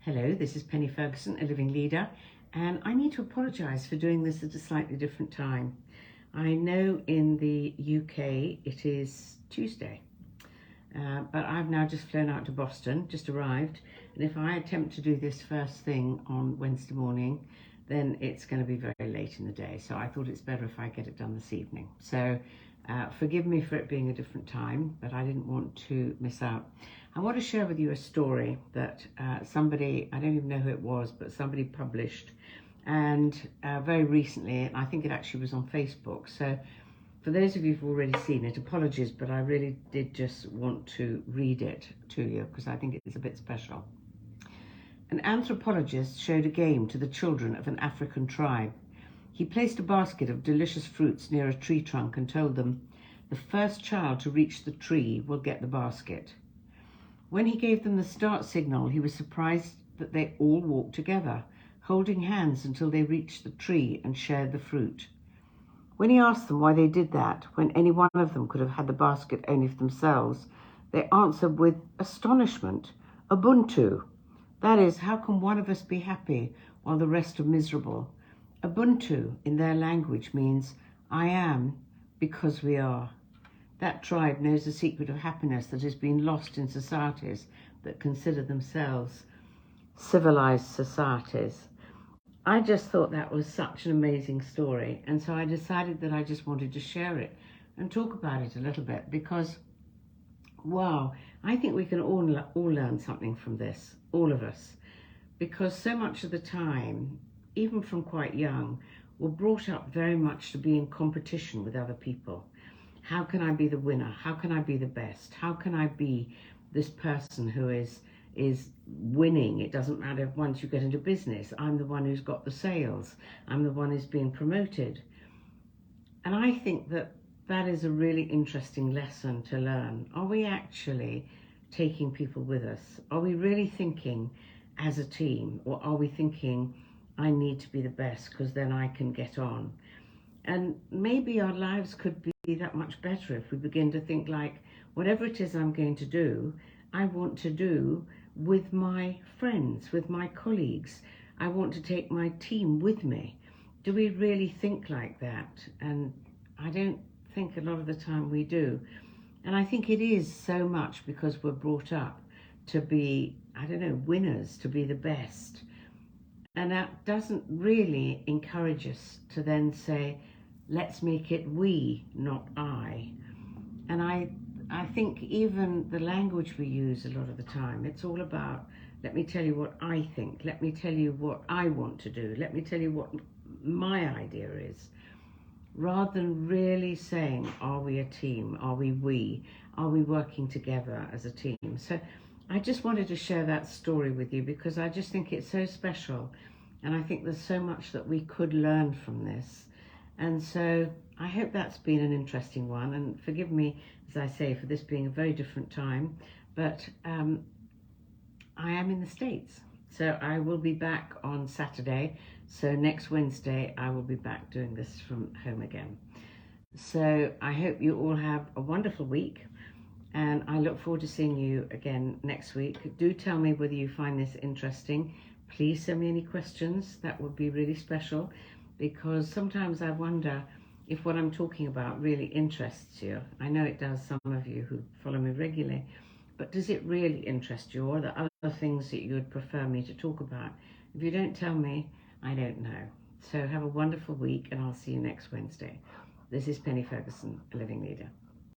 Hello, this is Penny Ferguson, a living leader, and I need to apologise for doing this at a slightly different time. I know in the UK it is Tuesday, but I've now just flown out to Boston, just arrived, and if I attempt to do this first thing on Wednesday morning, then it's going to be very late in the day, so I thought it's better if I get it done this evening. So forgive me for it being a different time, but I didn't want to miss out. I want to share with you a story that somebody, I don't even know who it was, but somebody published, and very recently, I think it actually was on Facebook. So for those of you who've already seen it, apologies, but I really did just want to read it to you because I think it's a bit special. An anthropologist showed a game to the children of an African tribe. He placed a basket of delicious fruits near a tree trunk and told them, "The first child to reach the tree will get the basket." When he gave them the start signal, he was surprised that they all walked together, holding hands until they reached the tree and shared the fruit. When he asked them why they did that, when any one of them could have had the basket only for themselves, they answered with astonishment, "Ubuntu." That is, how can one of us be happy while the rest are miserable? Ubuntu in their language means I am because we are. That tribe knows the secret of happiness that has been lost in societies that consider themselves civilized societies. I just thought that was such an amazing story, and so I decided that I just wanted to share it and talk about it a little bit because, wow, I think we can all learn something from this, all of us, because so much of the time, even from quite young, we're brought up very much to be in competition with other people. How can I be the winner? How can I be the best? How can I be this person who is winning? It doesn't matter if once you get into business, I'm the one who's got the sales. I'm the one who's being promoted. And I think that that is a really interesting lesson to learn. Are we actually taking people with us? Are we really thinking as a team? Or are we thinking, I need to be the best because then I can get on? And maybe our lives could be that much better if we begin to think like, whatever it is I'm going to do, I want to do with my friends, with my colleagues. I want to take my team with me. Do we really think like that? And I don't think a lot of the time we do. And I think it is so much because we're brought up to be, winners, to be the best. And that doesn't really encourage us to then say, let's make it we, not I. And I think even the language we use a lot of the time, it's all about, let me tell you what I think, let me tell you what I want to do, let me tell you what my idea is, rather than really saying, are we a team, are we working together as a team? So I just wanted to share that story with you because I just think it's so special, and I think there's so much that we could learn from this. And so I hope that's been an interesting one, and forgive me, as I say, for this being a very different time, but I am in the States, so I will be back on Saturday. So next Wednesday I will be back doing this from home again. So I hope you all have a wonderful week, and I look forward to seeing you again next week. Do tell me whether you find this interesting. Please send me any questions. That would be really special, because sometimes I wonder if what I'm talking about really interests you. I know it does some of you who follow me regularly, but does it really interest you, or are there other things that you would prefer me to talk about? If you don't tell me, I don't know. So have a wonderful week, and I'll see you next Wednesday. This is Penny Ferguson, a living leader.